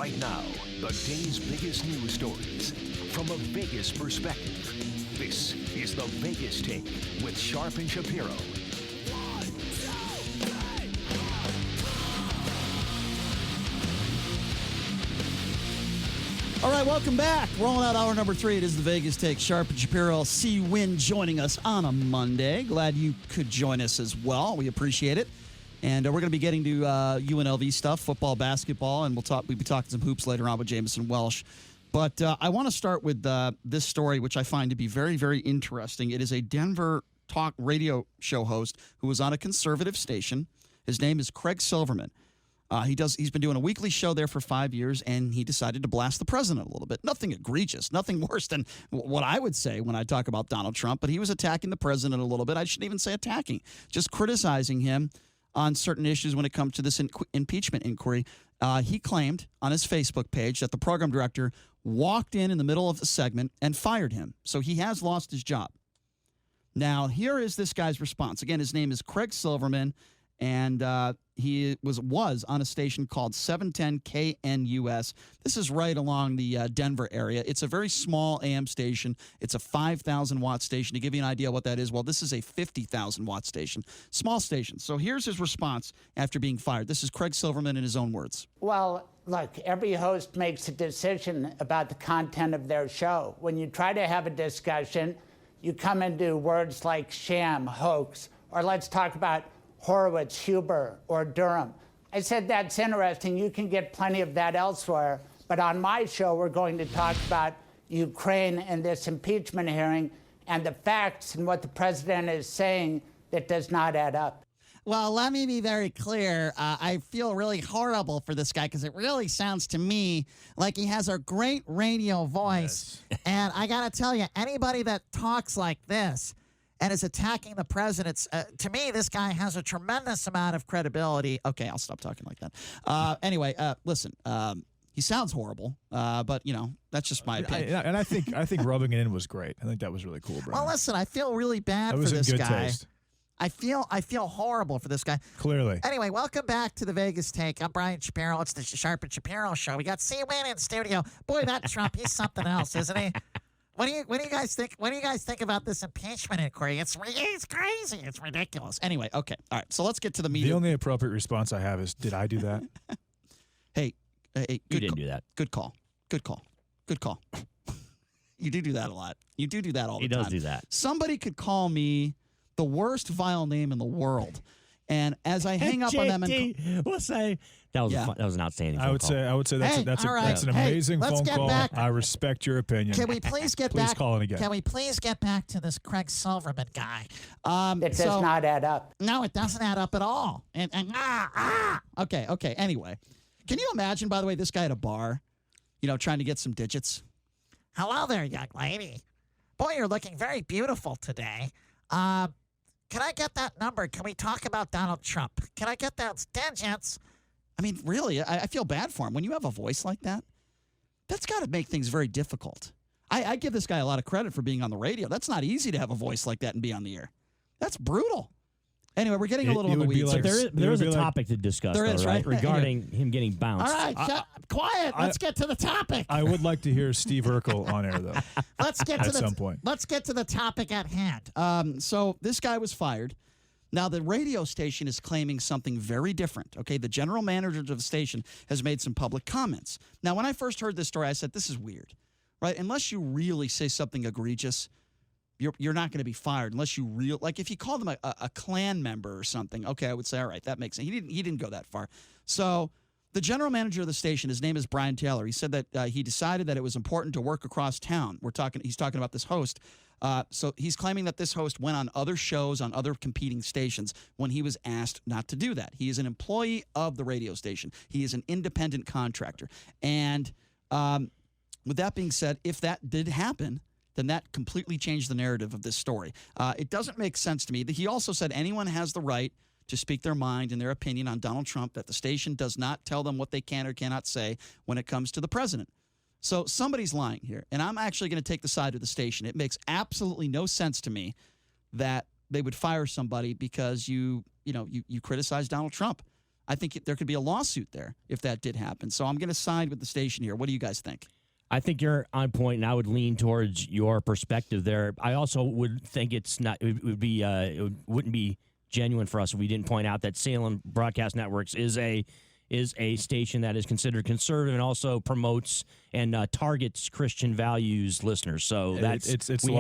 Right now, the day's biggest news stories from a Vegas perspective. This is the Vegas Take with Sharp and Shapiro. All right, welcome back. Rolling out hour number 3. It is the Vegas Take. Sharp and Shapiro. See Win joining us on a Monday. Glad you could join us as well. We appreciate it. And we're going to be getting to UNLV stuff, football, basketball, and we'll be talking some hoops later on with Jameson Welsh. But I want to start with this story, which I find to be very, very interesting. It is a Denver talk radio show host who was on a conservative station. His name is Craig Silverman. He's been doing a weekly show there for 5 years, and he decided to blast the president a little bit. Nothing egregious, nothing worse than what I would say when I talk about Donald Trump, but he was attacking the president a little bit. I shouldn't even say attacking, just criticizing him on certain issues when it comes to this impeachment inquiry. He claimed on his Facebook page that the program director walked in the middle of the segment and fired him. So he has lost his job. Now, here is this guy's response. Again, his name is Craig Silverman, and he was on a station called 710 KNUS. This is right along the Denver area. It's a very small AM station. It's a 5,000-watt station. To give you an idea what that is, well, this is a 50,000-watt station. Small station. So here's his response after being fired. This is Craig Silverman in his own words. Well, look, every host makes a decision about the content of their show. When you try to have a discussion, you come into words like sham, hoax, or let's talk about Horowitz, Huber, or Durham. I said, that's interesting. You can get plenty of that elsewhere. But on my show, we're going to talk about Ukraine and this impeachment hearing and the facts and what the president is saying that does not add up. Well, let me be very clear. I feel really horrible for this guy because it really sounds to me like he has a great radio voice. Yes. And I got to tell you, anybody that talks like this and is attacking the president, to me, this guy has a tremendous amount of credibility. Okay, I'll stop talking like that. Anyway, listen, he sounds horrible, but, you know, that's just my opinion. And I think rubbing it in was great. I think that was really cool, Brian. Well, listen, I feel really bad for this guy. That was in good taste. I feel horrible for this guy. Clearly. Anyway, welcome back to the Vegas Take. I'm Brian Shapiro. It's the Sharp and Shapiro Show. We got C-Win in studio. Boy, that Trump, he's something else, isn't he? What do you guys think? What do you guys think about this impeachment inquiry? It's crazy. It's ridiculous. Anyway, okay, all right. So let's get to the media. The only appropriate response I have is, "Did I do that?" Hey, you didn't do that. Good call. You do that a lot. You do that all the time. He does do that. Somebody could call me the worst vile name in the world. And as I hang up on them and we'll say that was an outstanding phone call. I would say that's an amazing phone call. Back. I respect your opinion. Can we please get back? Please call it again. Can we please get back to this Craig Silverman guy? It does not add up. No, it doesn't add up at all. Okay. Anyway, can you imagine, by the way, this guy at a bar, trying to get some digits? Hello there, young lady. Boy, you're looking very beautiful today. Can I get that number? Can we talk about Donald Trump? Can I get those digits? I mean, really, I feel bad for him. When you have a voice like that, that's got to make things very difficult. I give this guy a lot of credit for being on the radio. That's not easy to have a voice like that and be on the air. That's brutal. Anyway, we're getting a little in the weeds. But there is a topic to discuss, there is, right? Regarding him getting bounced. All right, quiet. Let's get to the topic. I would like to hear Steve Urkel on air, though. Let's get at some point. Let's get to the topic at hand. So this guy was fired. Now, the radio station is claiming something very different. Okay, the general manager of the station has made some public comments. Now, when I first heard this story, I said, this is weird, right? Unless you really say something egregious, you're not going to be fired unless you if you called him a Klan member or something. Okay, I would say, all right, that makes sense. He didn't go that far. So the general manager of the station, his name is Brian Taylor. He said that he decided that it was important to work across town. He's talking about this host. So he's claiming that this host went on other shows on other competing stations when he was asked not to do that. He is an employee of the radio station. He is an independent contractor. And with that being said, if that did happen, then that completely changed the narrative of this story. It doesn't make sense to me. He also said anyone has the right to speak their mind and their opinion on Donald Trump, that the station does not tell them what they can or cannot say when it comes to the president. So somebody's lying here, and I'm actually going to take the side of the station. It makes absolutely no sense to me. that, they would fire somebody because you criticize Donald Trump. I think there could be a lawsuit there if that did happen. So I'm going to side with the station here. What do you guys think? I think you're on point, and I would lean towards your perspective there. I also would think it wouldn't be genuine for us if we didn't point out that Salem Broadcast Networks is a station that is considered conservative and also promotes and targets Christian values listeners. So it's the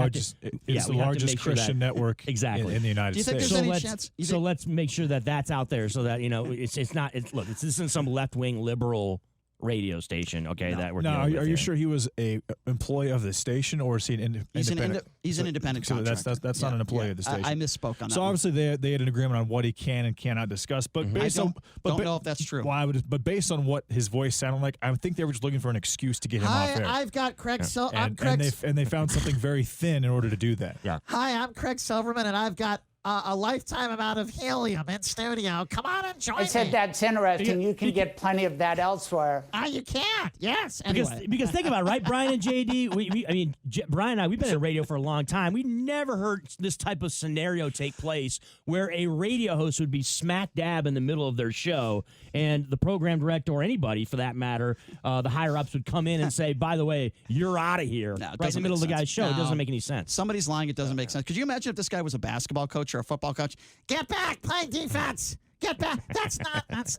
largest Christian network exactly in the United States. Do you think there's any chance? So let's make sure that that's out there so that this isn't some left-wing liberal radio station, okay? Are you sure he was a employee of the station, or is he an independent? He's an independent contractor. That's not an employee of the station. I misspoke on that. So obviously they had an agreement on what he can and cannot discuss. But based I don't know if that's true. But based on what his voice sounded like, I think they were just looking for an excuse to get him off air. I've got Craig. And they found something very thin in order to do that. Yeah. Hi, I'm Craig Silverman, and I've got a lifetime amount of helium in studio. Come on and join me. I said that's interesting. You can get plenty of that elsewhere. You can't. Yes. Anyway. Because think about it, right? Brian and JD, Brian and I, we've been in radio for a long time. We never heard this type of scenario take place where a radio host would be smack dab in the middle of their show, and the program director or anybody for that matter, the higher ups would come in and say, by the way, you're out of here. No, right in the middle of the guy's show. It doesn't make any sense. Somebody's lying. It doesn't make sense. Could you imagine if this guy was a basketball coach or a football coach? Get back, play defense. Get back. That's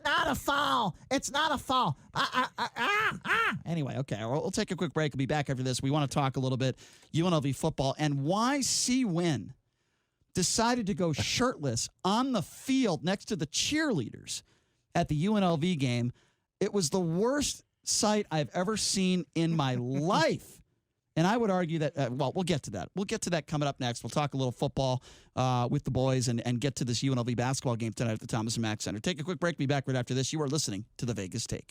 not a foul. It's not a foul. Anyway, okay, we'll take a quick break. We'll be back after this. We want to talk a little bit UNLV football and why C-Win decided to go shirtless on the field next to the cheerleaders at the UNLV game. It was the worst sight I've ever seen in my life. And I would argue that, we'll get to that. We'll get to that coming up next. We'll talk a little football with the boys and get to this UNLV basketball game tonight at the Thomas & Mack Center. Take a quick break. Be back right after this. You are listening to The Vegas Take.